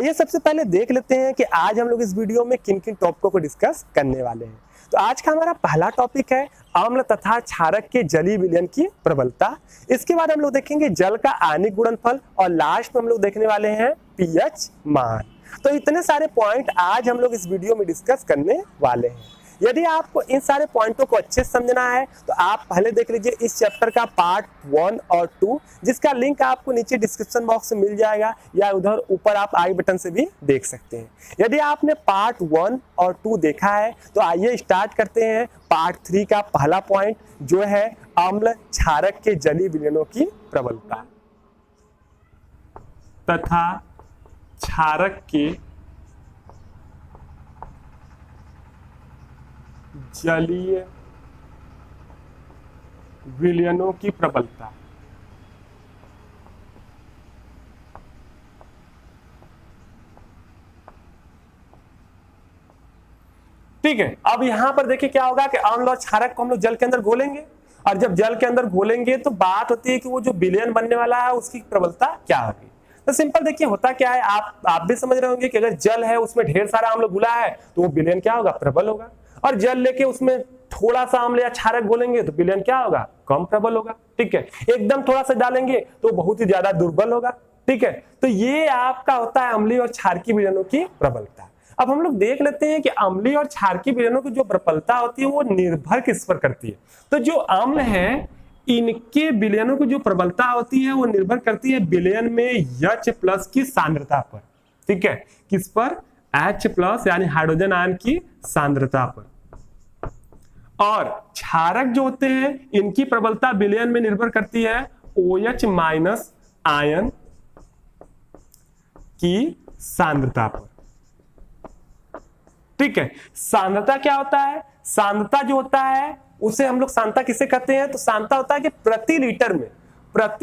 आइए सबसे पहले देख लेते हैं कि आज हम लोग इस वीडियो में किन किन टॉपिकों को डिस्कस करने वाले हैं। तो आज का हमारा पहला टॉपिक है अम्ल तथा क्षारक के जलीय विलयन की प्रबलता। इसके बाद हम लोग देखेंगे जल का आयनिक गुणनफल और लास्ट में हम लोग देखने वाले हैं पीएच मान। तो इतने सारे पॉइंट आज हम लोग इस वीडियो में डिस्कस करने वाले हैं। यदि आपको इन सारे पॉइंटों को अच्छे से समझना है तो आप पहले देख लीजिए इस चैप्टर का पार्ट 1 और 2, जिसका लिंक आपको नीचे डिस्क्रिप्शन बॉक्स में मिल जाएगा या उधर ऊपर आप आई बटन से भी देख सकते हैं। यदि आपने पार्ट 1 और 2 देखा है तो आइए स्टार्ट करते हैं पार्ट 3 का पहला पॉइंट, जो है अम्ल क्षारक के जलीय विलयनों की प्रबलता तथा क्षारक के जलीय विलयनों की प्रबलता। ठीक है, अब यहां पर देखिए क्या होगा कि अम्ल और क्षारक को हम लोग जल के अंदर घोलेंगे, और जब जल के अंदर घोलेंगे तो बात होती है कि वो जो विलयन बनने वाला है उसकी प्रबलता क्या होगी। तो सिंपल देखिए होता क्या है, आप भी समझ रहे होंगे कि अगर जल है उसमें ढेर सारा अम्ल घुला है तो वो विलयन क्या होगा, प्रबल होगा। और जल लेके उसमें थोड़ा सा अम्ल या क्षारक घोलेंगे तो विलयन क्या होगा, कम प्रबल होगा। ठीक है, एकदम थोड़ा सा डालेंगे तो बहुत ही ज्यादा दुर्बल होगा। ठीक है, तो ये आपका होता है अम्लीय और क्षारकीय विलयनों की प्रबलता। अब हम लोग देख लेते हैं कि अम्लीय और क्षारकीय विलयनों की जो प्रबलता होती है वो निर्भर किस पर करती है। तो जो अम्ल है इनके विलयनों की जो प्रबलता होती है वो निर्भर करती है विलयन में H+ की सांद्रता पर। ठीक है, किस पर, H+ यानी हाइड्रोजन आयन की सांद्रता पर। और क्षारक जो होते हैं इनकी प्रबलता विलयन में निर्भर करती है OH- आयन की सांद्रता पर। ठीक है, सांद्रता क्या होता है, सांद्रता जो होता है उसे हम लोग सांद्रता किसे कहते हैं, तो सांद्रता होता है कि प्रति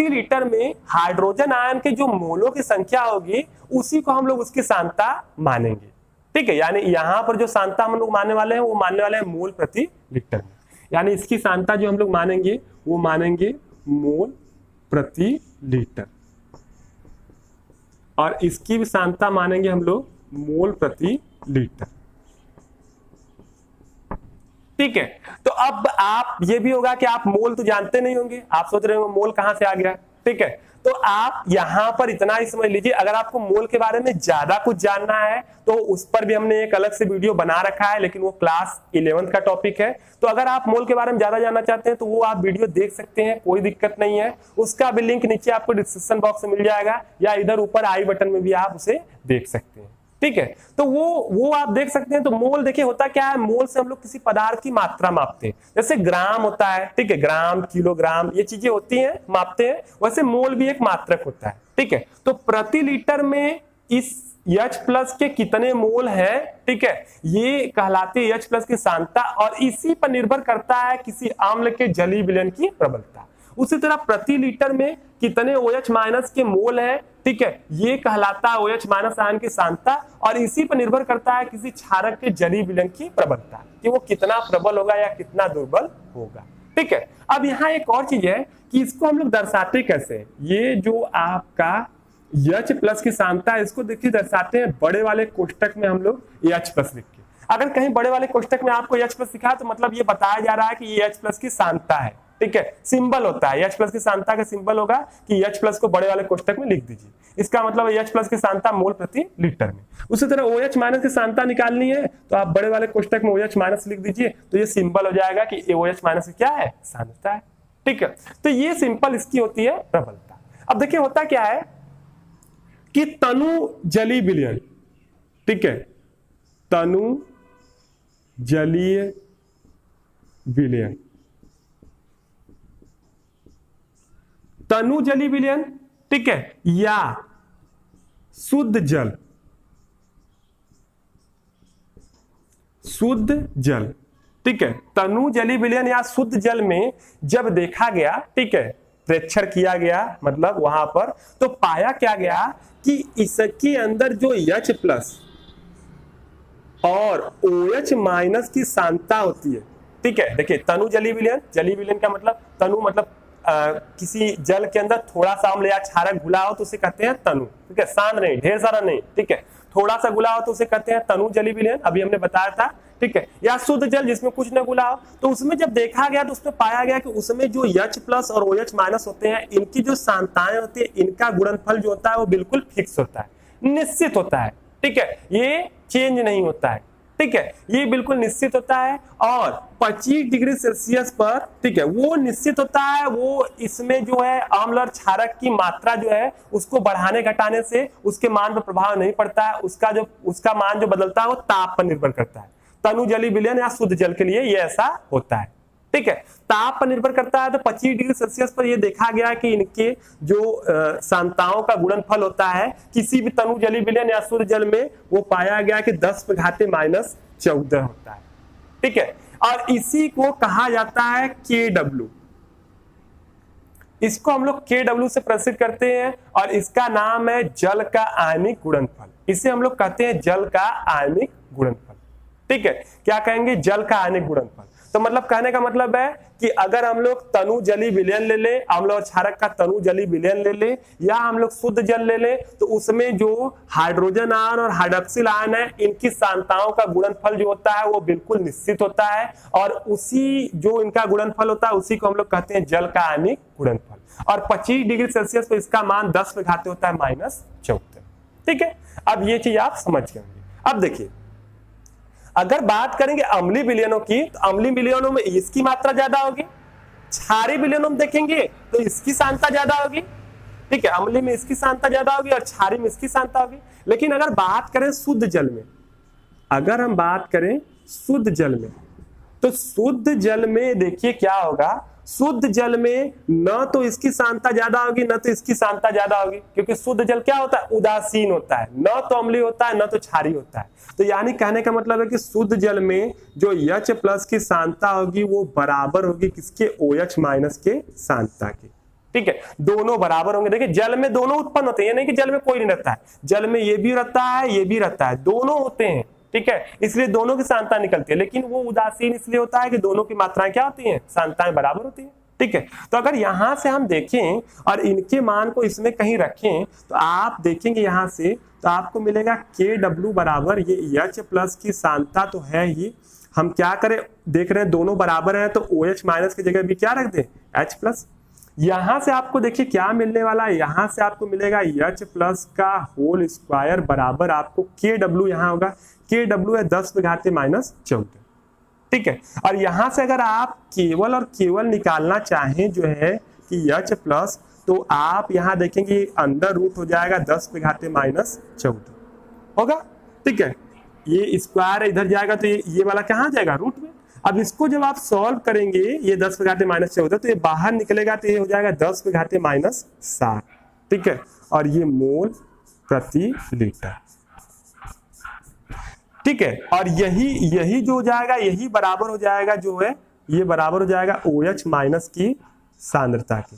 लीटर में हाइड्रोजन आयन के जो मोलों की संख्या होगी उसी को हम लोग उसकी सांद्रता मानेंगे। ठीक है, यानी यहां पर जो सांद्रता हम लोग मानने वाले हैं वो मानने वाले हैं मोल प्रति लीटर में। यानी इसकी सांद्रता जो हम लोग मानेंगे वो मानेंगे मोल प्रति लीटर, और इसकी भी सांद्रता मानेंगे हम लोग मोल प्रति लीटर। ठीक है, तो अब आप ये भी होगा कि आप मोल तो जानते नहीं होंगे, आप सोच रहे होंगे मोल कहां से आ गया। ठीक है, तो आप यहां पर इतना ही समझ लीजिए, अगर आपको मोल के बारे में ज्यादा कुछ जानना है तो उस पर भी हमने एक अलग से वीडियो बना रखा है, लेकिन वो क्लास 11th का टॉपिक है। तो अगर आप मोल के बारे में ज्यादा जानना चाहते हैं तो वो आप वीडियो देख सकते हैं, कोई दिक्कत नहीं है। उसका भी लिंक नीचे आपको डिस्क्रिप्शन बॉक्स में मिल जाएगा या इधर ऊपर आई बटन में भी आप उसे देख सकते हैं। ठीक है, तो वो आप देख सकते हैं। तो मोल देखिए होता क्या है, मोल से हम लोग किसी पदार्थ की मात्रा मापते हैं, जैसे ग्राम होता है। ठीक है, ग्राम, किलोग्राम, ये चीजें होती हैं, मापते हैं। वैसे मोल भी एक मात्रक होता है। ठीक है, तो प्रति लीटर में इस H+ के कितने मोल हैं, ठीक है, ये कहलाती है H+ की सांद्रता, और इसी पर निर्भर करता है किसी अम्ल के जलीय विलयन की प्रबलता। उसी तरह प्रति लीटर में कितने OH- के मोल है, ठीक है, ये कहलाता है OH- आयन की सांद्रता, और इसी पर निर्भर करता है किसी क्षारक के जलीय विलयन की प्रबलता कि वो कितना प्रबल होगा या कितना दुर्बल होगा। ठीक है, अब यहाँ एक और चीज है कि इसको हम लोग दर्शाते कैसे, ये जो आपका H+ की सांद्रता, इसको देखिए दर्शाते हैं बड़े वाले कोष्टक में हम लोग H+ लिख के। अगर कहीं बड़े वाले कोष्टक में आपको H+ लिखा है तो मतलब ये बताया जा रहा है कि ये H+ की सांद्रता है। ठीक है, सिंबल होता है H+ की सांद्रता का सिंबल होगा कि H+ को बड़े वाले कोष्टक में लिख दीजिए, इसका मतलब H+ की सांद्रता मोल प्रति लीटर में। उसी तरह OH- की सांद्रता निकालनी है तो आप बड़े वाले कोष्टक में OH- लिख दीजिए, तो ये सिंबल हो जाएगा कि OH- क्या है, सांद्रता है। ठीक है, तो ये सिंपल इसकी होती है प्रबलता। अब देखिए होता क्या है कि तनु जलीय विलयन, ठीक है, तनु जलीय विलयन, तनु जलीय विलयन, ठीक है, या शुद्ध जल, ठीक है, तनु जलीय विलयन या शुद्ध जल में जब देखा गया, ठीक है, प्रेक्षण किया गया, मतलब वहां पर तो पाया क्या गया कि इसके अंदर जो H+ और OH- की सांद्रता होती है। ठीक है, देखिए तनु जलीय विलयन, जलीय विलयन का मतलब तनु मतलब किसी जल के अंदर थोड़ा सा अम्ल या क्षारक घुला हो तो उसे कहते हैं तनु, ठीक है, सांद्र नहीं, ढेर सारा नहीं, ठीक है, थोड़ा सा घुला हो तो उसे कहते हैं तनु जली विलयन, अभी हमने बताया था, ठीक है, या शुद्ध जल जिसमें कुछ न घुला हो। तो उसमें जब देखा गया तो उसमें पाया गया कि उसमें जो H प्लस और OH माइनस होते हैं, इनकी जो सांद्रताएं होती है, इनका गुणनफल जो होता है वो बिल्कुल फिक्स होता है, निश्चित होता है, ठीक है, ये चेंज नहीं होता है, ठीक है, ये बिल्कुल निश्चित होता है। और 25 डिग्री सेल्सियस पर, ठीक है, वो निश्चित होता है, वो इसमें जो है अम्ल और क्षारक की मात्रा जो है उसको बढ़ाने घटाने से उसके मान पर प्रभाव नहीं पड़ता है, उसका मान जो बदलता है वो ताप पर निर्भर करता है। तनु जली विलयन या शुद्ध जल के लिए ये ऐसा होता है, ठीक है, ताप पर निर्भर करता है। तो 25 डिग्री सेल्सियस पर यह देखा गया कि इनके जो सांद्रताओं का गुणनफल होता है किसी भी तनु जली विलयन या शुद्ध जल में, वो पाया गया कि 10⁻⁻14 होता है, ठीक है, और इसी को कहा जाता है KW। इसको हम लोग KW से प्रसिद्ध करते हैं और इसका नाम है जल का आयनिक गुणनफल। इसे हम लोग कहते हैं जल का आयनिक गुणनफल, ठीक है, क्या कहेंगे, जल का आयनिक गुणनफल। तो मतलब कहने का मतलब है कि अगर हम लोग तनु जली विलयन ले ले, अम्ल और क्षारक का तनु जली विलयन ले ले, या हम लोग शुद्ध जल ले ले, तो उसमें जो हाइड्रोजन आयन और हाइड्रोक्सिल आयन है, इनकी सांद्रताओं का गुणनफल जो होता है वो बिल्कुल निश्चित होता है, और उसी जो इनका गुणनफल होता है उसी को हम लोग कहते हैं जल का आयनिक गुणनफल। और 25 डिग्री सेल्सियस पर इसका मान 10 पे घाते होता है -14, ठीक है। अब ये चीज आप समझ गए। अब देखिए, अगर बात करेंगे अम्लीय विलयनों की, तो अम्लीय विलयनों में इसकी मात्रा ज्यादा होगी, क्षारीय विलयनों में देखेंगे तो इसकी सांद्रता ज्यादा होगी, ठीक है, अम्लीय में इसकी सांद्रता ज्यादा होगी और क्षारीय में इसकी सांद्रता होगी। लेकिन अगर बात करें शुद्ध जल में, अगर हम बात करें शुद्ध जल में, तो शुद्ध जल में देखिए क्या होगा, शुद्ध जल में न तो इसकी सांद्रता ज्यादा होगी न तो इसकी सांद्रता ज्यादा होगी, क्योंकि शुद्ध जल क्या होता है, उदासीन होता है, न तो अम्लीय होता है न तो क्षारीय होता है। तो यानी कहने का मतलब है कि शुद्ध जल में जो H प्लस की सांद्रता होगी वो बराबर होगी किसके, OH माइनस के सांद्रता की, ठीक है, दोनों बराबर होंगे। देखिए जल में दोनों उत्पन्न होते हैं, ये नहीं कि जल में कोई नहीं रहता है, जल में ये भी रहता है ये भी रहता है, दोनों होते हैं, ठीक है, इसलिए दोनों की सांद्रता निकलती है। लेकिन वो उदासीन इसलिए होता है कि दोनों की मात्राएं क्या होती हैं, सांद्रताएं बराबर होती है, ठीक है। तो अगर यहां से हम देखें और इनके मान को इसमें कहीं रखें तो आप देखेंगे यहां से, तो आपको मिलेगा KW बराबर, ये H प्लस की सांद्रता तो है ही, हम क्या करें, देख रहे हैं दोनों बराबर हैं, तो OH माइनस की जगह भी क्या रख दें, H प्लस। यहां से आपको देखिए क्या मिलने वाला है, यहां से आपको मिलेगा H प्लस का होल स्क्वायर बराबर आपको KW, यहां होगा KW है 10⁻⁻14, ठीक है। और यहां से अगर आप केवल और केवल निकालना चाहें जो है कि H प्लस, तो आप यहां देखेंगे अंदर रूट हो जाएगा 10⁻⁻14 होगा, ठीक है, ये स्क्वायर इधर जाएगा तो ये वाला कहां जाएगा, रूट में। अब इसको जब आप सॉल्व करेंगे ये 10⁻⁻14, तो ये बाहर निकलेगा तो ये हो जाएगा 10⁻⁻7, ठीक है, और ये मोल प्रति लीटर, ठीक है। और यही जो हो जाएगा, यही बराबर हो जाएगा जो है, ये बराबर हो जाएगा OH माइनस की सांद्रता की,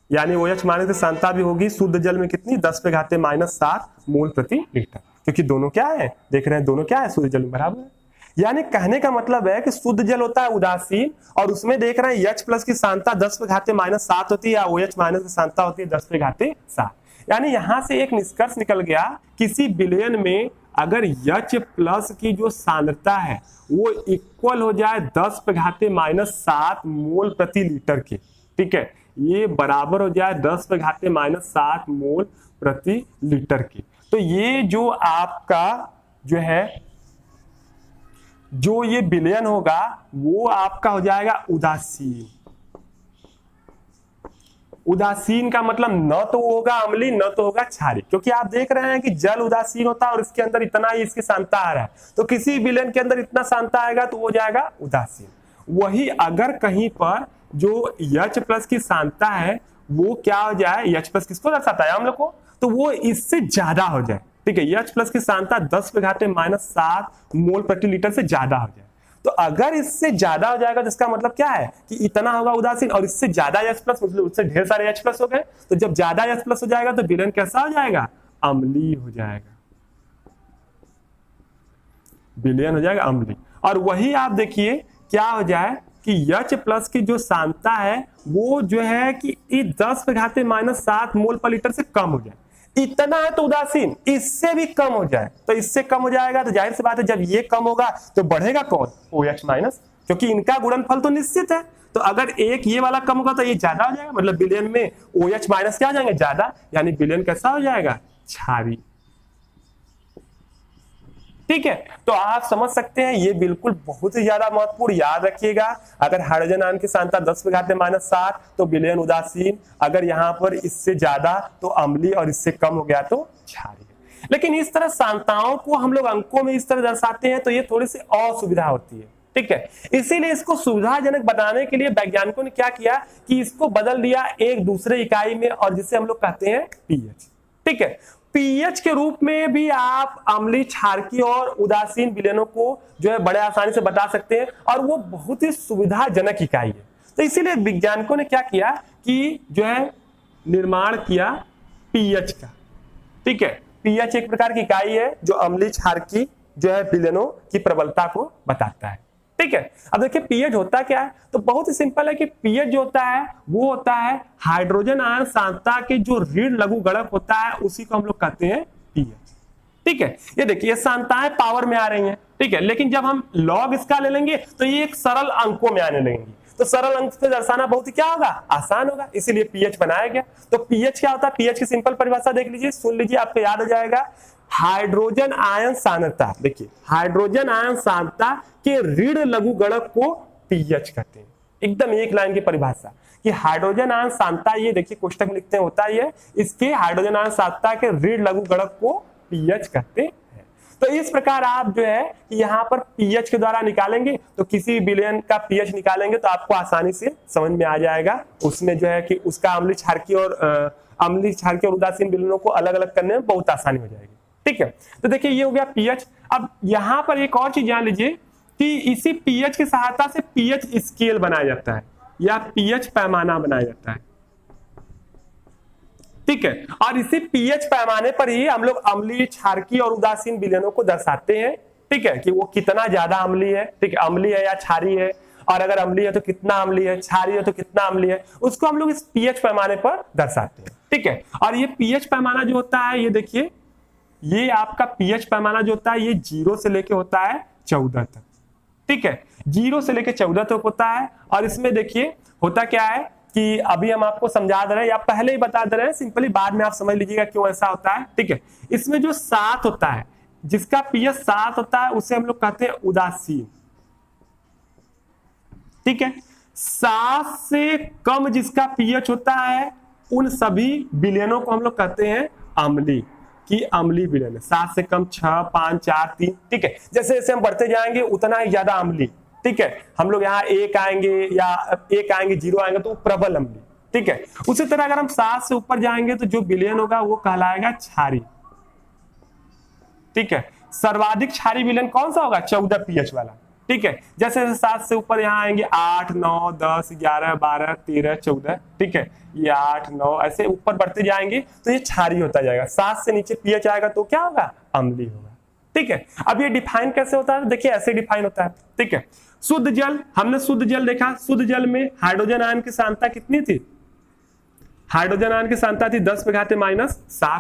यानी OH माइनस की सांद्रता भी होगी शुद्ध जल में कितनी, 10⁻⁻7 मोल प्रति लीटर, क्योंकि दोनों क्या है, देख रहे हैं दोनों क्या है, शुद्ध जल में बराबर है। यानी कहने का मतलब है कि शुद्ध जल होता है उदासीन, और उसमें देख रहे हैं H प्लस की सांद्रता 10⁻⁻7 होती है, या OH माइनस की सांद्रता होती है 10⁻7। यानी यहां से एक निष्कर्ष निकल गया, किसी विलयन में अगर H प्लस की जो सांद्रता है वो इक्वल हो जाए 10⁻⁻7 मोल प्रति लीटर के, ठीक है, ये बराबर हो जाए 10⁻⁻7 मोल प्रति लीटर की, तो ये जो आपका जो है, जो ये विलयन होगा वो आपका हो जाएगा उदासीन। उदासीन का मतलब न तो होगा अम्लीय न तो होगा क्षारीय, क्योंकि आप देख रहे हैं कि जल उदासीन होता है और इसके अंदर इतना ही इसकी सांद्रता आ रहा है, तो किसी विलयन के अंदर इतना सांद्रता आएगा तो हो जाएगा उदासीन। वही अगर कहीं पर जो H प्लस की सांद्रता है वो क्या हो जाए, H प्लस किसको दर्शाता है, अम्ल को, तो वो इससे ज्यादा हो जाए, ठीक है, H प्लस की सांद्रता 10⁻⁻7 मोल प्रति लीटर से ज्यादा हो जाए, तो अगर इससे ज्यादा हो जाएगा तो इसका मतलब क्या है कि इतना होगा उदासीन, और इससे ज्यादा H प्लस मतलब उससे ढेर सारे H प्लस हो गए, तो जब ज्यादा H प्लस हो जाएगा तो विलयन कैसा हो जाएगा, अम्लीय हो जाएगा, विलयन हो जाएगा अम्लीय। और वही आप देखिए क्या हो जाए, कि H प्लस की जो सांद्रता है वो जो है कि 10⁻⁻7 मोल पर लीटर से कम हो जाए। इतना है तो उदासीन, इससे भी कम हो जाए तो इससे कम हो जाएगा, तो जाहिर सी बात है जब ये कम होगा तो बढ़ेगा कौन, OH माइनस, क्योंकि इनका गुणनफल तो निश्चित है। तो अगर एक ये वाला कम होगा तो ये ज्यादा हो जाएगा, मतलब विलयन में OH माइनस क्या हो जाएंगे, ज्यादा, यानी विलयन कैसा हो जाएगा, क्षारीय। ठीक है, तो आप समझ सकते हैं ये बिल्कुल बहुत ही ज्यादा महत्वपूर्ण, याद रखिएगा। अगर हाइड्रोजन आयन की सांद्रता 10⁻⁻7 तो विलयन उदासीन, अगर यहाँ पर इससे ज्यादा तो अम्लीय और इससे कम हो गया तो क्षारीय। लेकिन इस तरह सांद्रताओं को हम लोग अंकों में इस तरह दर्शाते हैं तो ये थोड़ी सी असुविधा होती है। ठीक है, इसीलिए इसको सुविधाजनक बनाने के लिए वैज्ञानिकों ने क्या किया कि इसको बदल दिया एक दूसरे इकाई में, और जिसे हम लोग कहते हैं पीएच। ठीक है, पीएच के रूप में भी आप अम्लीय, क्षारकीय और उदासीन विलयनों को जो है बड़े आसानी से बता सकते हैं, और वो बहुत ही सुविधाजनक इकाई है। तो इसीलिए वैज्ञानिकों ने क्या किया कि जो है निर्माण किया पीएच का। ठीक है, पीएच एक प्रकार की इकाई है जो अम्लीय, क्षारकीय जो है विलयनों की प्रबलता को बताता है। ठीक है, अब देखिए पीएच होता क्या है, तो बहुत ही सिंपल है कि पीएच जो होता है वो होता है हाइड्रोजन आयन सांद्रता के जो ऋण लघु गुणक होता है उसी को हम लोग कहते हैं पीएच। ठीक है, ये देखिए सांद्रताएं पावर में आ रही हैं। ठीक है, लेकिन जब हम लॉग इसका ले लेंगे तो ये एक सरल अंकों में आने लगेंगी, तो सरल अंक से दर्शाना बहुत ही क्या होगा, आसान होगा, इसीलिए पीएच बनाया गया। तो पीएच क्या होता है, पीएच की सिंपल परिभाषा देख लीजिए, सुन लीजिए, आपको याद हो जाएगा। हाइड्रोजन आयन सांद्रता, देखिए हाइड्रोजन आयन सांद्रता के ऋण लघु गुणक को पीएच कहते हैं। एकदम एक लाइन की परिभाषा कि हाइड्रोजन आयन सांद्रता, ये देखिए कोष्टक में लिखते हैं, होता है इसके हाइड्रोजन आयन सांद्रता के ऋण लघु गुणक को पीएच कहते हैं। तो इस प्रकार आप जो है यहाँ पर पीएच के द्वारा निकालेंगे, तो किसी विलयन का पीएच निकालेंगे तो आपको आसानी से समझ में आ जाएगा, उसमें जो है कि उसका अम्लीय, क्षारकीय और उदासीन विलयनों को अलग अलग करने में बहुत आसानी हो जाएगी। ठीक है, तो देखिए ये हो गया पीएच। अब यहां पर एक और चीज जान लीजिए कि इसी पीएच की सहायता से पीएच स्केल बनाया जाता है या पीएच पैमाना बनाया जाता है। ठीक है, और इसी पीएच पैमाने पर ही हम लोग अम्लीय, क्षारकीय और उदासीन विलयनों को दर्शाते हैं। ठीक है, कि वो कितना ज्यादा अम्लीय है, ठीक है, अम्लीय है या क्षारीय है, और अगर अम्लीय है तो कितना अम्लीय है, क्षारीय है तो कितना अम्लीय है, उसको हम लोग इस पीएच पैमाने पर दर्शाते हैं। ठीक है, और ये पीएच पैमाना जो होता है, ये देखिए ये आपका पीएच पैमाना जो होता है ये 0 से लेके होता है 14 तक। ठीक है, 0 से लेके 14 तक होता है, और इसमें देखिए होता क्या है कि अभी हम आपको समझा दे रहे हैं या पहले ही बता दे रहे हैं, सिंपली बाद में आप समझ लीजिएगा क्यों ऐसा होता है। ठीक है, इसमें जो 7 होता है, जिसका पीएच 7 होता है उसे हम लोग कहते हैं उदासीन। ठीक है, 7 से कम जिसका पीएच होता है उन सभी विलयनों को हम लोग कहते हैं अम्लीय, कि अम्लीय विलयन है। 7 से कम 6, 5, 4, 3। ठीक है, जैसे जैसे हम बढ़ते जाएंगे उतना ही ज्यादा अम्लीय। ठीक है, हम लोग यहाँ 1 आएंगे या 1 आएंगे, 0 आएंगे तो प्रबल अम्लीय। ठीक है, उसी तरह अगर हम 7 से ऊपर जाएंगे तो जो विलयन होगा वो कहलाएगा क्षारीय। ठीक है, सर्वाधिक क्षारीय विलयन कौन सा होगा, 14 पीएच वाला। ठीक है, जैसे जैसे 7 से ऊपर यहाँ आएंगे 8, 9, 10, 11, 12, 13, 14। ठीक है, ये 8, 9 ऐसे ऊपर बढ़ते जाएंगे तो ये क्षारीय होता जाएगा। 7 से नीचे पीएच आएगा तो क्या होगा, अम्लीय होगा। ठीक है, अब ये डिफाइन कैसे होता है, देखिए ऐसे डिफाइन होता है। ठीक है, शुद्ध जल, हमने शुद्ध जल देखा, शुद्ध जल में हाइड्रोजन आयन की सांद्रता कितनी थी, हाइड्रोजन आयन की सांद्रता थी 10⁻⁻7।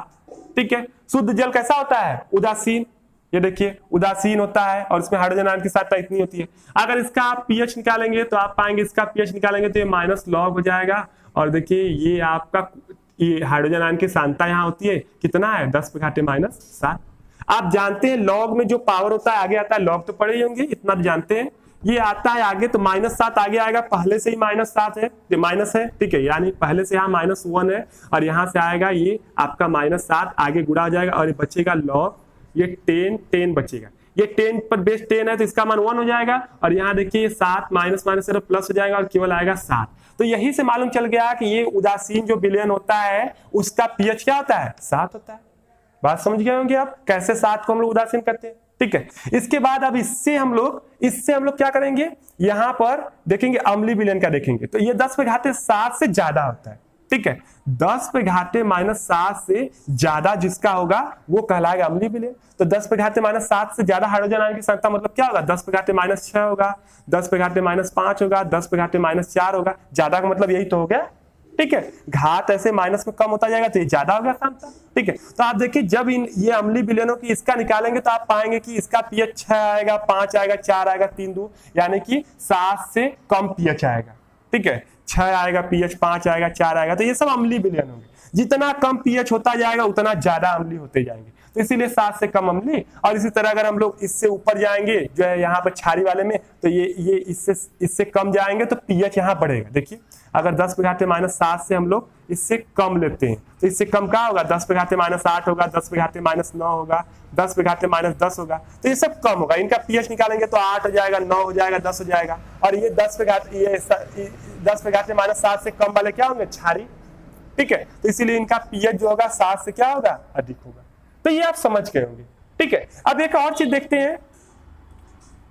ठीक है, शुद्ध जल कैसा होता है, उदासीन, ये देखिए उदासीन होता है, और इसमें हाइड्रोजन आयन की सांद्रता इतनी होती है। अगर इसका आप पीएच निकालेंगे तो आप पाएंगे, इसका पीएच निकालेंगे तो ये माइनस लॉग हो जाएगा, और देखिए ये आपका ये हाइड्रोजन आयन की सांद्रता यहाँ होती है कितना है, 10⁻⁻7। आप जानते हैं लॉग में जो पावर होता है आगे आता है, लॉग तो पढ़े ही होंगे, इतना जानते हैं, ये आता है आगे तो -7 आगे आएगा, पहले से ही -7 है, ये माइनस है। ठीक है, यानी पहले से यहाँ -1 है, और यहाँ से आएगा ये आपका -7 आगे गुणा हो जाएगा, और ये बचेगा लॉग, ये 10 बचेगा, ये 10 पर बेस 10 है तो इसका मान 1 हो जाएगा, और यहाँ देखिए 7 माइनस से प्लस हो जाएगा और केवल आएगा 7। तो यही से मालूम चल गया कि ये उदासीन जो विलयन होता है उसका पीएच क्या होता है, 7 होता है। बात समझ गए होंगे आप कैसे 7 को हम लोग उदासीन करते हैं। ठीक है, इसके बाद अब इससे हम लोग क्या करेंगे, यहां पर देखेंगे अम्लीय विलयन का देखेंगे, तो ये 10⁻7 से ज्यादा होता है। ठीक है। 10 पे घाते -7 से ज्यादा जिसका होगा वो कहलाएगा अम्लीय विलयन। तो 10 पे घाते -7 से ज्यादा हाइड्रोजन आयन की सांद्रता मतलब क्या होगा, 10 पे घाते -6 होगा, 10 पे घाते -5 होगा, 10 पे घाते -4 होगा। ज्यादा का मतलब यही तो हो गया, ठीक है। घात ऐसे माइनस में कम होता जाएगा तो ये ज्यादा हो गया सांद्रता, ठीक है। तो आप देखिए जब ये अम्लीय विलयनों की इसका निकालेंगे तो आप पाएंगे कि इसका पीएच 6 आएगा, 5 आएगा, 4 आएगा, 3 2 यानी कि 7 से कम पीएच आएगा, ठीक है। 6 आएगा पीएच, 5 आएगा, 4 आएगा, तो ये सब अम्लीय विलयन होंगे। जितना कम पीएच होता जाएगा उतना ज्यादा अम्लीय होते जाएंगे, तो इसीलिए 7 से कम अम्लीय। और इसी तरह अगर हम लोग इससे ऊपर जाएंगे जो है यहाँ पर क्षारीय वाले में, तो ये इससे कम जाएंगे तो पीएच यहाँ बढ़ेगा। देखिए अगर 10 पे घाते -7 से हम लोग इससे कम लेते हैं तो इससे कम क्या होगा, 10 पे घाते -8 होगा, 10 पे घाते -9 होगा, 10 पे घाते -10 होगा, तो ये सब कम होगा। इनका पीएच निकालेंगे तो 8 हो जाएगा, 9 हो जाएगा, 10 हो जाएगा। और ये 10 पे घाते -7 से कम वाले क्या होंगे, क्षारीय, ठीक है। तो इसीलिए इनका पीएच जो होगा 7 से क्या होगा, अधिक होगा। तो ये आप समझ गए होंगे, ठीक है। अब एक और चीज देखते हैं,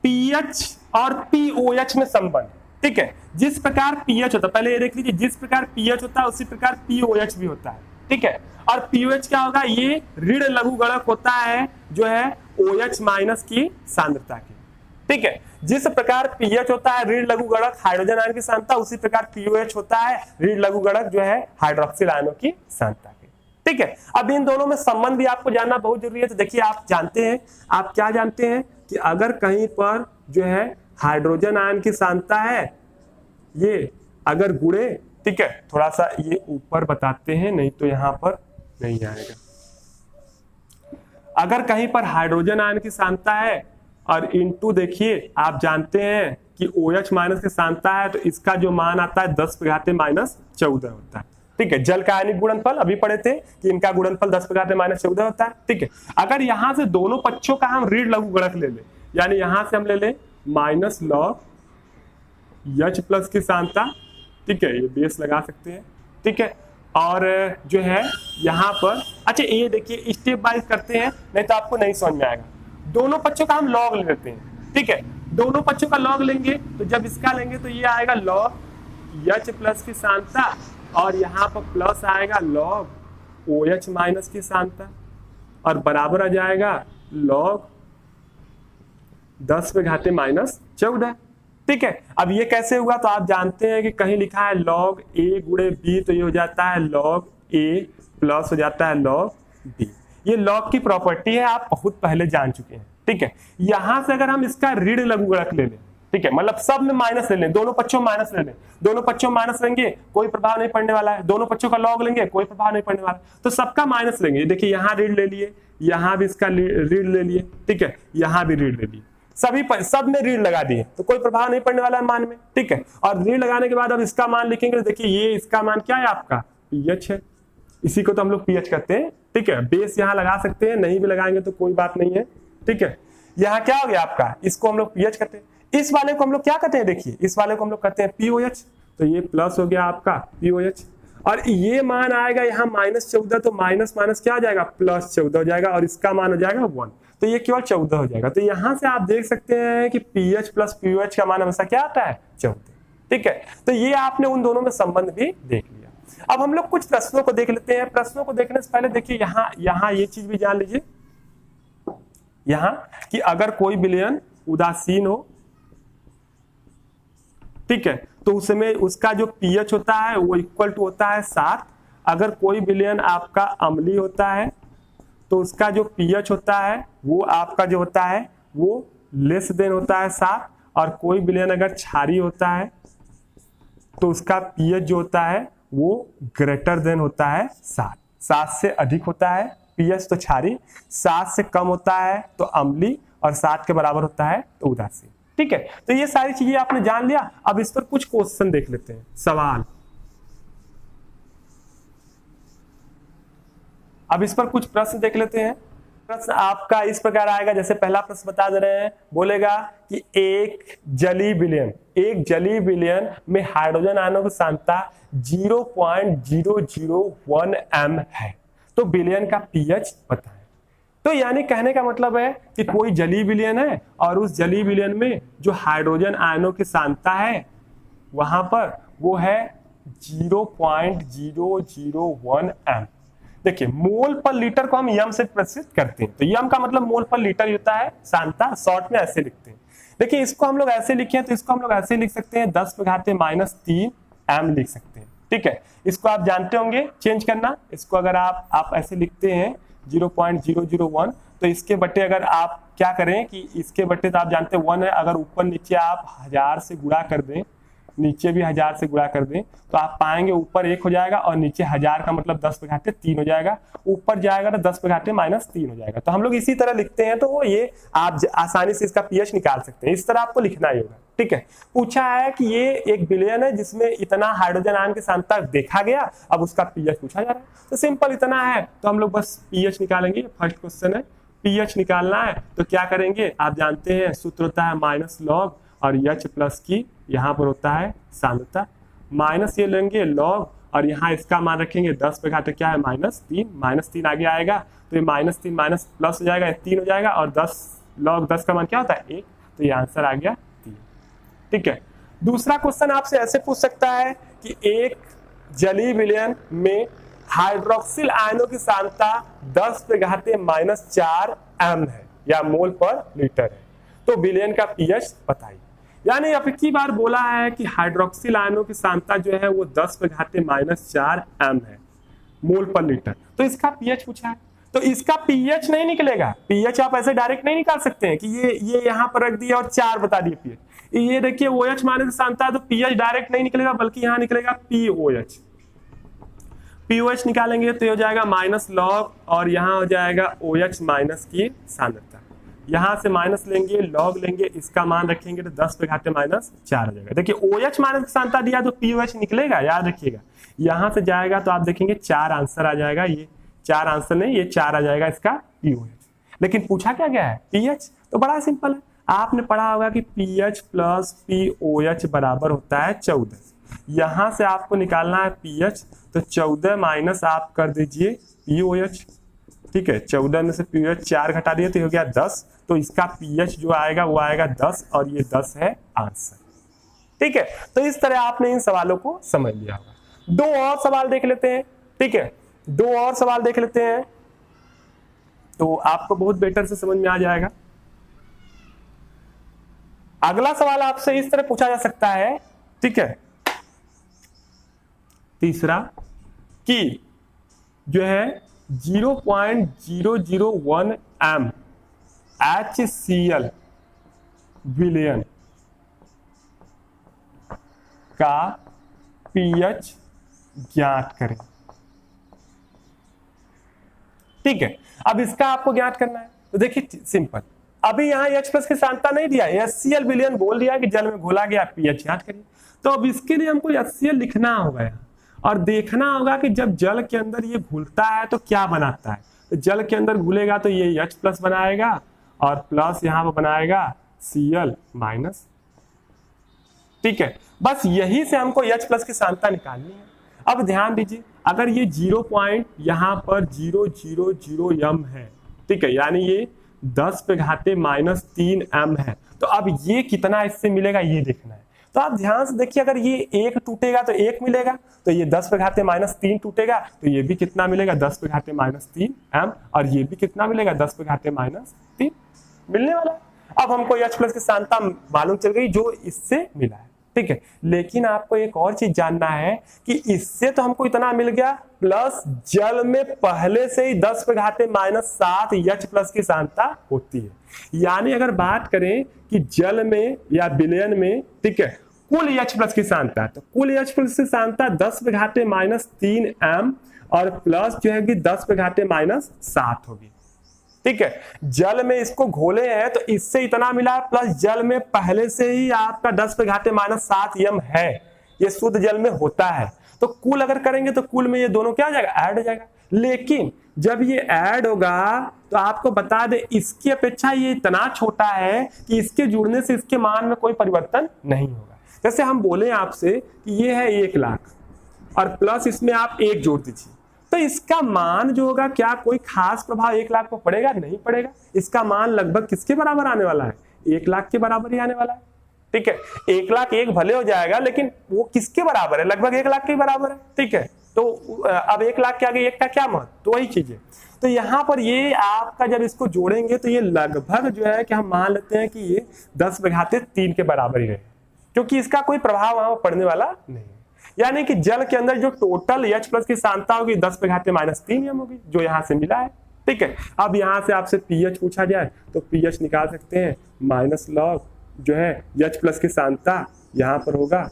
पीएच और पीओएच में संबंध, ठीक है। जिस प्रकार पीएच होता है, पहले ये देख लीजिए, जिस प्रकार पीएच होता है उसी प्रकार पीओएच भी होता है, ठीक है। और पीओएच क्या होगा, ये ऋण लघुगणक होता है जो है ओएच माइनस की सांद्रता की, ठीक है। जिस प्रकार पीएच होता है ऋण लघुगणक हाइड्रोजन आयन की सांद्रता, उसी प्रकार पीओएच होता है ऋण लघुगणक जो है हाइड्रोक्सिल आयनों की सांद्रता की, ठीक है। अब इन दोनों में संबंध भी आपको जानना बहुत जरूरी है। तो देखिए आप जानते हैं, आप क्या जानते हैं कि अगर कहीं पर जो है हाइड्रोजन आयन की सांद्रता है, ये अगर गुणे, ठीक है, थोड़ा सा ये ऊपर बताते हैं नहीं तो यहां पर नहीं आएगा। अगर कहीं पर हाइड्रोजन आयन की सांद्रता है और इनटू देखिए आप जानते हैं कि OH माइनस की सांद्रता है, तो इसका जो मान आता है 10 पे घाते -14 होता है, ठीक है। जल का आयनिक गुणनफल अभी पढ़े थे कि इनका गुणनफल 10 पे घाते -14 होता है, ठीक है। अगर यहां से दोनों पक्षों का हम ऋण लघुगणक ले लें, यानी यहां से हम ले लें -log H प्लस की सांद्रता, ठीक है, ये बेस लगा सकते हैं, ठीक है। और जो है यहाँ पर, अच्छा ये देखिए स्टेप वाइज करते हैं नहीं तो आपको नहीं समझ में आएगा। दोनों पक्षों का हम लॉग ले लेते हैं, ठीक है। दोनों पक्षों का लॉग लेंगे तो जब इसका लेंगे तो ये आएगा log H प्लस की सांद्रता और यहाँ पर प्लस आएगा log OH माइनस की सांद्रता और बराबर आ जाएगा log 10 पे घाते -14, ठीक है। अब ये कैसे हुआ, तो आप जानते हैं कि कहीं लिखा है log A गुणे B, तो ये हो जाता है log A प्लस हो जाता है log B। ये log की प्रॉपर्टी है, आप बहुत पहले जान चुके हैं, ठीक है। यहां से अगर हम इसका ऋण लघुगणक ले लें, ठीक है, मतलब सब में माइनस ले लें, दोनों पक्षों माइनस ले लें, दोनों पक्षों माइनस लेंगे कोई प्रभाव नहीं पड़ने वाला है, दोनों पक्षों का लॉग लेंगे कोई प्रभाव नहीं पड़ने वाला, तो सबका माइनस लेंगे। देखिए यहाँ ऋण ले लिए, यहाँ भी इसका ऋण ले लिए, ठीक है, यहाँ भी ऋण ले लिए, सब में ऋण लगा दिए तो कोई प्रभाव नहीं पड़ने वाला है मान में, ठीक है। और ऋण लगाने के बाद अब इसका मान लिखेंगे, देखिए ये इसका मान क्या है आपका पीएच है, इसी को तो हम लोग पीएच कहते हैं, ठीक है। बेस यहाँ लगा सकते हैं, नहीं भी लगाएंगे तो कोई बात नहीं है, ठीक है। यहाँ क्या हो गया आपका, इसको हम लोग पीएच कहते हैं, इस वाले को हम लोग क्या कहते हैं, देखिए इस वाले को हम लोग कहते हैं पीओएच, तो ये प्लस हो गया आपका पीओएच। और ये मान आएगा यहाँ -14, तो माइनस माइनस क्या हो जाएगा +14 हो जाएगा और इसका मान हो जाएगा 1, तो ये केवल 14 हो जाएगा। तो यहां से आप देख सकते हैं कि पीएच प्लस पीओएच का मान हमेशा क्या आता है 14, ठीक है। तो ये आपने उन दोनों में संबंध भी देख लिया। अब हम लोग कुछ प्रश्नों को देख लेते हैं। प्रश्नों को देखने से पहले देखिए यहाँ ये चीज भी जान लीजिए, यहाँ कि अगर कोई विलयन उदासीन हो, ठीक है, तो उसमें उसका जो पीएच होता है वो इक्वल टू होता है 7। अगर कोई विलयन आपका अम्लीय होता है तो उसका जो पीएच होता है वो आपका जो होता है वो लेस देन होता है 7, और कोई विलयन अगर क्षारीय होता है तो उसका पीएच जो होता है वो ग्रेटर देन होता है 7 से अधिक होता है पीएच तो क्षारीय, 7 से कम होता है तो अम्लीय, और 7 के बराबर होता है तो उदासीन, ठीक है। तो ये सारी चीजें आपने जान लिया। अब इस पर कुछ क्वेश्चन देख लेते हैं, सवाल। अब इस पर कुछ प्रश्न देख लेते हैं। प्रश्न आपका इस प्रकार आएगा, जैसे पहला प्रश्न बता दे रहे हैं, बोलेगा कि एक जलीय विलयन में हाइड्रोजन आयनों की सांद्रता 0.001 m है, तो विलयन का पीएच बताएं। तो यानी कहने का मतलब है कि कोई जलीय विलयन है और उस जलीय विलयन में जो हाइड्रोजन आयनों की सांद्रता है वहां पर वो है 0.001 एम। देखिए मोल पर लीटर को हम यम से प्रदर्शित करते हैं, तो यम का मतलब मोल पर लीटर होता है, सांता शॉर्ट में ऐसे लिखते हैं। देखिए इसको हम लोग ऐसे लिखे हैं तो इसको हम लोग ऐसे लिख सकते हैं 10⁻³ एम लिख सकते हैं। ठीक है, इसको आप जानते होंगे चेंज करना। इसको अगर आप ऐसे लिखते हैं 0.001, तो इसके बटे अगर आप क्या करें कि इसके बटे तो आप जानते हैं 1 है, अगर ऊपर नीचे आप 1000 से गुणा कर दें, नीचे भी 1000 से गुणा कर दें, तो आप पाएंगे ऊपर 1 हो जाएगा और नीचे 1000 का मतलब 10⁻³ हो जाएगा, ऊपर जाएगा तो 10⁻³ हो जाएगा। तो हम लोग इसी तरह लिखते हैं, तो ये आप आसानी से इसका पीएच निकाल सकते हैं। इस तरह आपको लिखना ही होगा। ठीक है, पूछा है कि ये एक विलयन है जिसमें इतना हाइड्रोजन आयन की सांद्रता देखा गया, अब उसका पीएच पूछा जा रहा है, तो सिंपल इतना है, तो हम लोग बस पीएच निकालेंगे। फर्स्ट क्वेश्चन है पीएच निकालना है, तो क्या करेंगे, आप जानते हैं सूत्र होता है माइनस लॉग और H प्लस की यहाँ पर होता है सांद्रता, माइनस ये लेंगे लॉग और यहाँ इसका मान रखेंगे 10 पे घाटे क्या है -3 आगे आएगा, तो ये -3 माइनस प्लस हो जाएगा 3 हो जाएगा और 10 लॉग 10 का मान क्या होता है 1, तो ये आंसर आ गया 3। ठीक है, दूसरा क्वेश्चन आपसे ऐसे पूछ सकता है कि एक जलीय विलयन में हाइड्रोक्सिल आयनों की सांद्रता 10⁻⁻4 एम है या मोल पर लीटर है, तो विलयन का पीएच बताइए। यानी अब की बार बोला है कि हाइड्रोक्सिल आयनों की सांद्रता जो है वो 10⁻⁻4 एम है मोल पर लीटर, तो इसका पीएच पूछा है, तो इसका पीएच नहीं निकलेगा। पीएच आप ऐसे डायरेक्ट नहीं निकाल सकते हैं कि ये यहाँ पर रख दिया और 4 बता दिए पीएच। ये देखिए OH माने से सांद्रता है, तो पीएच डायरेक्ट नहीं निकलेगा, बल्कि यहाँ निकलेगा POH निकालेंगे तो ये हो जाएगा माइनस लॉग और यहाँ हो जाएगा OH माइनस की सांद्रता, यहाँ से माइनस लेंगे लॉग लेंगे, इसका मान रखेंगे तो 10⁻⁻4 हो जाएगा। देखिए OH माइनस की सांद्रता दिया तो POH निकलेगा, याद रखिएगा। यहाँ से जाएगा तो आप देखेंगे 4 आंसर आ जाएगा, ये 4 आंसर नहीं, ये 4 आ जाएगा इसका POH। लेकिन पूछा क्या गया है पीएच, तो बड़ा सिंपल है, आपने पढ़ा होगा कि पीएच प्लस POH बराबर होता है 14। यहां से आपको निकालना है पीएच, तो 14 माइनस आप कर दीजिए POH। ठीक है, 14 में से POH 4 घटा दिए तो हो गया 10, तो इसका पीएच जो आएगा वो आएगा 10 और ये 10 है आंसर। ठीक है, तो इस तरह आपने इन सवालों को समझ लिया होगा। 2 और सवाल देख लेते हैं। ठीक है, 2 और सवाल देख लेते हैं तो आपको बहुत बेटर से समझ में आ जाएगा। अगला सवाल आपसे इस तरह पूछा जा सकता है, ठीक है, तीसरा कि जो है 0.001 एम HCl विलयन का पीएच ज्ञात करें। ठीक है, अब इसका आपको ज्ञात करना है, तो देखिए सिंपल, अभी यहाँ H प्लस की सांद्रता नहीं दिया, HCl विलयन बोल दिया कि जल में घोला गया, पीएच ज्ञात करिए। तो अब इसके लिए हमको HCl लिखना होगा यहाँ और देखना होगा कि जब जल के अंदर ये घुलता है तो क्या बनाता है। तो जल के अंदर घुलेगा तो ये H प्लस बनाएगा और प्लस यहाँ पर बनाएगा Cl माइनस। ठीक है, बस यही से हमको H प्लस की सांद्रता निकालनी है। अब ध्यान दीजिए, अगर ये 0 पॉइंट यहाँ पर 000 m है, ठीक है, यानी ये 10⁻³ एम है, तो अब ये कितना इससे मिलेगा ये देखना है। तो आप ध्यान से देखिए, अगर ये 1 टूटेगा तो 1 मिलेगा, तो ये 10⁻³ टूटेगा तो ये भी कितना मिलेगा 10⁻³ एम, और ये भी कितना मिलेगा 10⁻³ मिलने वाला है। अब हमको H प्लस की सांद्रता मालूम चल गई जो इससे मिला है। ठीक है, लेकिन आपको एक और चीज जानना है कि इससे तो हमको इतना मिल गया, प्लस जल में पहले से ही 10⁻⁷ H प्लस की सांद्रता होती है। यानी अगर बात करें कि जल में या विलयन में, ठीक है, कुल H प्लस की सांद्रता, तो कुल H प्लस की सांद्रता 10⁻³ एम और प्लस जो है कि 10⁻⁷ होगी। ठीक है, जल में इसको घोले हैं तो इससे इतना मिला, प्लस जल में पहले से ही आपका 10⁻⁷ एम है, ये शुद्ध जल में होता है। तो कुल अगर करेंगे तो कुल में ये दोनों क्या हो जाएगा, ऐड हो जाएगा। लेकिन जब ये ऐड होगा तो आपको बता दे इसकी अपेक्षा ये इतना छोटा है कि इसके जुड़ने से इसके मान में कोई परिवर्तन नहीं होगा। जैसे हम बोले आपसे कि ये है 1 लाख और प्लस इसमें आप 1 जोड़ दीजिए, तो इसका मान जो होगा क्या कोई खास प्रभाव 1 लाख पर पड़ेगा, नहीं पड़ेगा। इसका मान लगभग किसके बराबर आने वाला है, 1 लाख के बराबर ही आने वाला है। ठीक है। 1,01,000 भले हो जाएगा लेकिन वो किसके बराबर है, लगभग 1,00,000 के बराबर है, ठीक है। तो अब 1,00,000 के आगे 1 का क्या महत्व, तो वही चीज है। तो यहाँ पर ये आपका जब इसको जोड़ेंगे तो ये लगभग जो है कि हम मान लेते हैं कि ये 10⁻³ के बराबर ही रहे, क्योंकि इसका कोई प्रभाव वहां पड़ने वाला नहीं। यानी कि जल के अंदर जो टोटल H+ की सांद्रता होगी 10⁻³ होगी, जो यहाँ से मिला है, ठीक है। अब यहाँ से आपसे pH पूछा जाए तो pH निकाल सकते हैं, माइनस लॉग जो है H+ की सांद्रता यहाँ पर होगा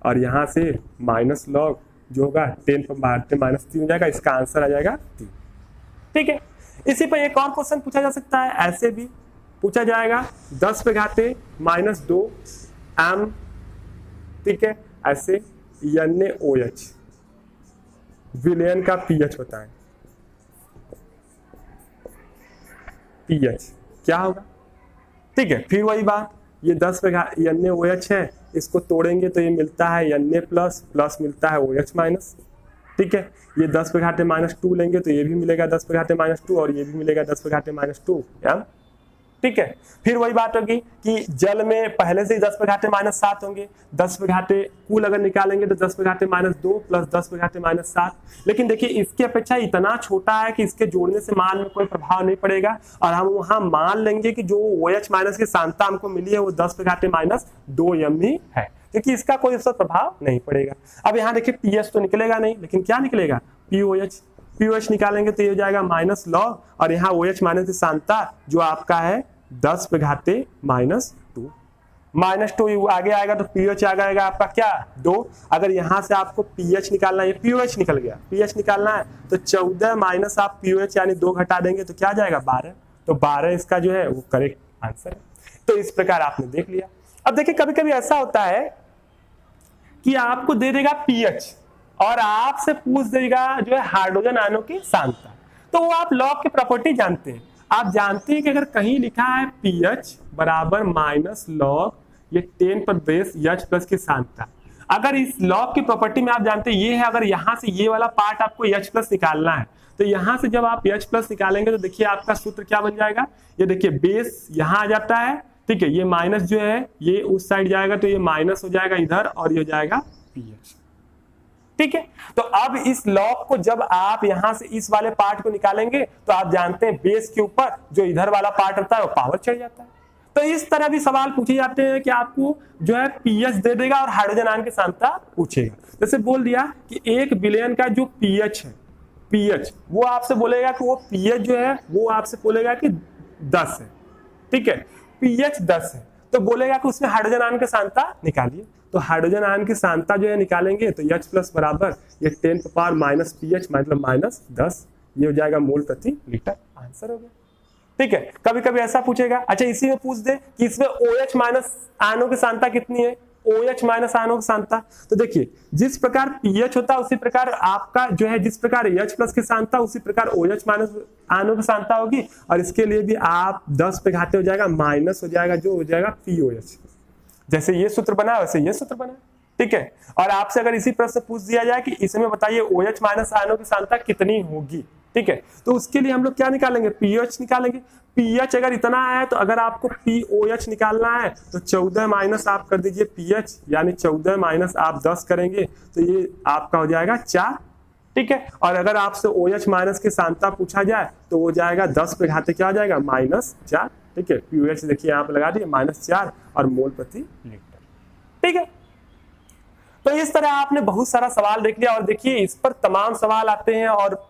और यहाँ से माइनस लॉग जो होगा 10⁻³ हो जाएगा, इसका आंसर आ जाएगा 3, ठीक है। इसी पर एक और क्वेश्चन पूछा जा सकता है, ऐसे भी पूछा जाएगा 10⁻², m, ठीक है, ऐसे NaOH विलयन का pH होता है, pH क्या होगा, ठीक है। फिर वही बात, ये 10 NaOH है, इसको तोड़ेंगे तो ये मिलता है Na प्लस मिलता है OH-, ठीक है। ये 10⁻² लेंगे तो ये भी मिलेगा 10⁻² और ये भी मिलेगा 10⁻², ठीक है। फिर वही बात होगी कि जल में पहले से ही 10⁻⁻7 होंगे, 10 कुल अगर निकालेंगे तो 10⁻² प्लस 10⁻⁷। लेकिन देखिए इसकी अपेक्षा इतना छोटा है कि इसके जोड़ने से मान में कोई प्रभाव नहीं पड़ेगा और हम वहां मान लेंगे कि जो OH- की सांद्रता हमको मिली है वो 10⁻² m ही है, क्योंकि इसका कोई उसका प्रभाव नहीं पड़ेगा। अब यहाँ देखिए pH तो निकलेगा नहीं, लेकिन क्या निकलेगा, POH निकालेंगे तो ये हो जाएगा माइनस लॉग और यहाँ OH- की सांद्रता जो आपका है 10⁻², -2 आगे आएगा तो pH आ जाएगा आपका क्या 2। अगर यहाँ से आपको pH निकालना है, POH निकल गया, pH निकालना है तो 14 माइनस आप POH यानी 2 घटा देंगे तो क्या जाएगा 12, तो 12 इसका जो है वो करेक्ट आंसर है। तो इस प्रकार आपने देख लिया। अब देखिए कभी कभी ऐसा होता है कि आपको दे देगा pH और आपसे पूछ देगा जो है हाइड्रोजन आयनों की सांद्रता, तो वो आप लॉग की प्रॉपर्टी जानते हैं। आप जानते हैं कि अगर कहीं लिखा है pH बराबर माइनस लॉग ये 10 पर बेस H+ की सांद्रता, अगर इस लॉग की प्रॉपर्टी में आप जानते हैं ये है, अगर यहाँ से ये वाला पार्ट आपको H+ निकालना है तो यहाँ से जब आप H+ निकालेंगे तो देखिए आपका सूत्र क्या बन जाएगा, ये देखिए बेस यहाँ आ जाता है, ठीक है, ये माइनस जो है ये उस साइड जाएगा तो ये माइनस हो जाएगा इधर और ये हो जाएगा pH, ठीक है। तो अब इस लॉग को जब आप यहां से इस वाले पार्ट को निकालेंगे तो आप जानते हैं बेस के ऊपर जो इधर वाला पार्ट होता है वो पावर चढ़ जाता है। तो इस तरह भी सवाल पूछे जाते हैं कि आपको जो है pH दे देगा और हाइड्रोजन आयन की सांद्रता पूछेगा। जैसे बोल दिया कि 1 बिलियन का जो pH है, pH वो आपसे बोलेगा कि वो pH जो है वो आपसे बोलेगा कि 10 है, ठीक है, pH 10 है तो बोलेगा कि उसमें हाइड्रोजन आयन की सांद्रता निकालिए। तो हाइड्रोजन आयन की सांद्रता जो है निकालेंगे तो H+ बराबर ये 10⁻- pH मतलब -10, ये हो जाएगा मोल प्रति लीटर, आंसर हो गया, ठीक है। कभी कभी ऐसा पूछेगा, अच्छा इसी में पूछ दे कि इसमें OH- आयनों की सांद्रता कितनी है, OH- आयनों की सांद्रता, तो देखिए जिस प्रकार pH होता है उसी प्रकार आपका जो है जिस प्रकार H+ की सांद्रता उसी प्रकार OH- आयनों की सांद्रता होगी और इसके लिए भी आप 10 पे घाते हो जाएगा, माइनस हो जाएगा जो हो जाएगा POH। जैसे ये सूत्र बना वैसे ये सूत्र बना, ठीक है। और आपसे अगर इसी प्रश्न पूछ दिया जाए कि इसमें बताइए OH- आयनों की सांद्रता कितनी होगी, ठीक है, तो उसके लिए हम लोग क्या निकालेंगे, pH निकालेंगे। pH अगर इतना है तो अगर आपको POH निकालना है तो 14 माइनस आप कर दीजिए pH, यानी 14 माइनस आप 10 करेंगे तो ये आपका हो जाएगा 4, ठीक है। और अगर आपसे OH- की सांद्रता पूछा जाए तो वो जाएगा 10 पे घाते क्या हो जाएगा -4, ठीक है। pH देखिए यहाँ पे लगा दिए -4 और मोल प्रति लीटर, ठीक है। तो इस तरह आपने बहुत सारा सवाल देख लिया और देखिए इस पर तमाम सवाल आते हैं और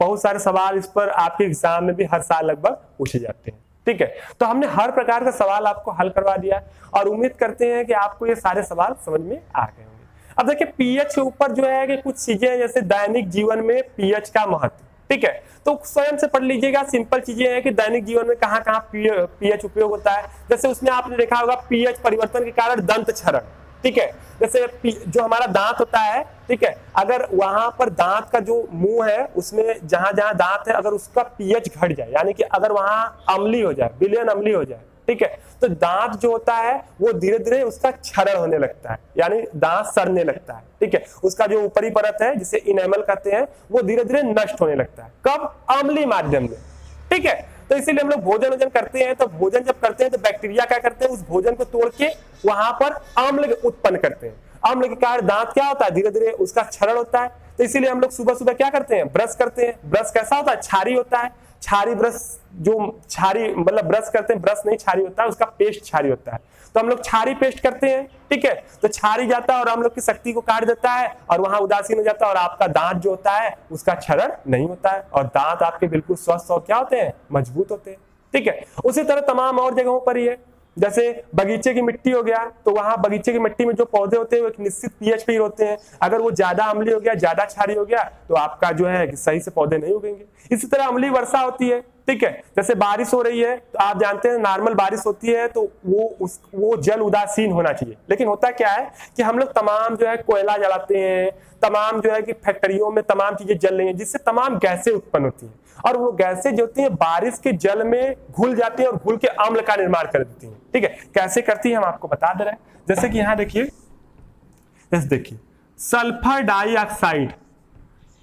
बहुत सारे सवाल इस पर आपके एग्जाम में भी हर साल लगभग पूछे जाते हैं, ठीक है। तो हमने हर प्रकार का सवाल आपको हल करवा दिया और उम्मीद करते हैं कि आपको ये सारे सवाल समझ में आ गए होंगे। अब देखिए pH के ऊपर जो है कि कुछ चीजें जैसे दैनिक जीवन में pH का महत्व, ठीक है, तो स्वयं से पढ़ लीजिएगा। सिंपल चीजें हैं कि दैनिक जीवन में कहाँ कहाँ pH उपयोग होता है। जैसे उसमें आपने देखा होगा pH परिवर्तन के कारण दंत क्षरण, ठीक है, जैसे जो हमारा दांत होता है, ठीक है, अगर वहां पर दांत का जो मुंह है उसमें जहां जहां दांत है अगर उसका pH घट जाए, यानी कि अगर वहां अम्लीय हो जाए, विलयन अम्लीय हो जाए, ठीक है, तो दांत जो होता है वो धीरे धीरे उसका क्षरण होने लगता है, यानी दांत सड़ने लगता है, ठीक है, उसका जो ऊपरी परत है जिसे इनेमल कहते हैं वो धीरे धीरे नष्ट होने लगता है। कब? अम्लीय माध्यम में, ठीक है। तो इसीलिए हम लोग भोजन करते हैं, तो भोजन जब करते हैं तो बैक्टीरिया क्या करते हैं, उस भोजन को तोड़ के वहां पर अम्ल उत्पन्न करते हैं। अम्ल के कारण दांत क्या होता है, धीरे धीरे उसका क्षरण होता है। तो इसीलिए हम लोग सुबह सुबह क्या करते हैं, ब्रश करते हैं। ब्रश कैसा होता है, छारी होता है। छारी ब्रश, जो छारी मतलब ब्रश करते हैं, ब्रश नहीं छारी होता है, उसका पेस्ट छारी होता है। तो हम लोग छारी पेस्ट करते हैं, ठीक है। तो छारी जाता है और हम लोग की शक्ति को काट देता है और वहां उदासीन हो जाता है और आपका दांत जो होता है उसका क्षरण नहीं होता है और दांत आपके बिल्कुल स्वस्थ और क्या होते हैं, मजबूत होते हैं, ठीक है। उसी तरह तमाम और जगहों पर ही है, जैसे बगीचे की मिट्टी हो गया, तो वहां बगीचे की मिट्टी में जो पौधे होते हैं वो एक निश्चित पीएच पे ही होते हैं। अगर वो ज्यादा अम्लीय हो गया, ज्यादा क्षारीय हो गया, तो आपका जो है सही से पौधे नहीं उगेंगे। इसी तरह अम्लीय वर्षा होती है, ठीक है। जैसे बारिश हो रही है तो आप जानते हैं नॉर्मल बारिश होती है तो वो जल उदासीन होना चाहिए, लेकिन होता क्या है कि हम लोग तमाम जो है कोयला जलाते हैं, तमाम जो है कि फैक्ट्रियों में तमाम चीजें जल रही हैं, जिससे तमाम गैसें उत्पन्न होती हैं और वो गैसें जो होती हैं बारिश के जल में घुल जाती हैं और घुल के अम्ल का निर्माण कर देती हैं, ठीक है। कैसे करती है हम आपको बता दे रहे हैं। जैसे कि यहाँ देखिए, जैसे देखिए सल्फर डाइऑक्साइड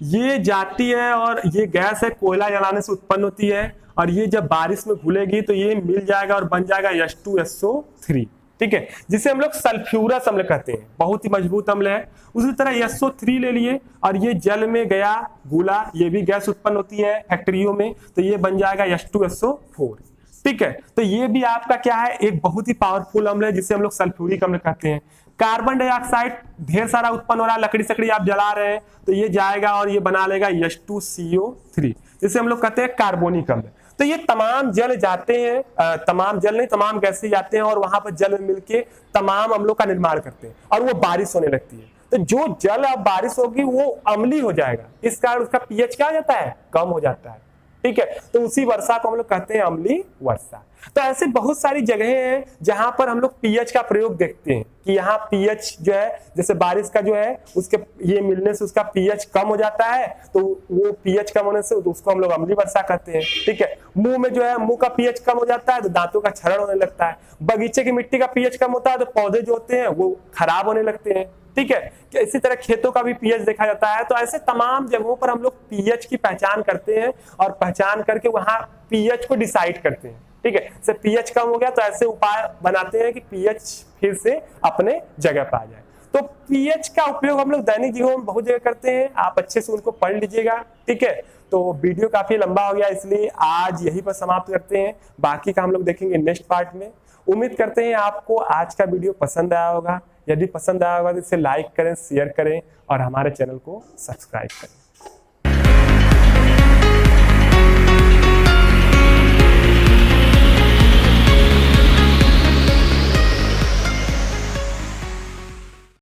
ये जाती है और ये गैस है, कोयला जलाने से उत्पन्न होती है और ये जब बारिश में घुलेगी तो ये मिल जाएगा और बन जाएगा H2SO3, ठीक है, जिसे हम लोग सल्फ्यूरस अम्ल कहते हैं, बहुत ही मजबूत अम्ल है। उसी तरह SO3 ले लिए और ये जल में गया घुला, ये भी गैस उत्पन्न होती है फैक्ट्रियों में, तो ये बन जाएगा H2SO4, ठीक है। तो ये भी आपका क्या है, एक बहुत ही पावरफुल अम्ल है जिसे हम लोग सल्फ्यूरिक अम्ल कहते हैं। कार्बन डाइऑक्साइड ढेर सारा उत्पन्न हो रहा है, लकड़ी सकड़ी आप जला रहे हैं तो ये जाएगा और ये बना लेगा H2CO3, जिसे हम लोग कहते हैं कार्बोनिक अम्ल। तो ये तमाम जल जाते हैं, तमाम जल नहीं, तमाम गैसें जाते हैं और वहां पर जल में मिलके तमाम अम्लों का निर्माण करते हैं और वो बारिश होने लगती है। तो जो जल अब बारिश होगी वो अम्लीय हो जाएगा, इस कारण उसका पीएच क्या हो जाता है, कम हो जाता है, ठीक है। तो उसी वर्षा को हम लोग कहते हैं अम्लीय वर्षा। तो ऐसे बहुत सारी जगहें हैं जहां पर हम लोग पीएच का प्रयोग देखते हैं कि यहाँ पीएच जो है, जैसे बारिश का जो है उसके ये मिलने से उसका पीएच कम हो जाता है, तो वो पीएच कम होने से उसको हम लोग अम्लीय वर्षा कहते हैं, ठीक है। मुंह में जो है, मुंह का पीएच कम हो जाता है तो दांतों का क्षरण होने लगता है। बगीचे की मिट्टी का पीएच कम होता है तो पौधे जो होते हैं वो खराब होने लगते हैं, ठीक है। इसी तरह खेतों का भी पीएच देखा जाता है। तो ऐसे तमाम जगहों पर हम लोग पीएच की पहचान करते हैं और पहचान करके वहां पीएच को डिसाइड करते हैं, ठीक है। जैसे पीएच कम हो गया तो ऐसे उपाय बनाते हैं कि पीएच फिर से अपने जगह पर आ जाए। तो पीएच का उपयोग हम लोग दैनिक जीवन में बहुत जगह करते हैं, आप अच्छे से उनको पढ़ लीजिएगा, ठीक है। तो वीडियो काफी लंबा हो गया, इसलिए आज यहीं पर समाप्त करते हैं, बाकी का हम लोग देखेंगे नेक्स्ट पार्ट में। उम्मीद करते हैं आपको आज का वीडियो पसंद आया होगा। यदि पसंद आया होगा तो इसे लाइक करें, शेयर करें और हमारे चैनल को सब्सक्राइब करें।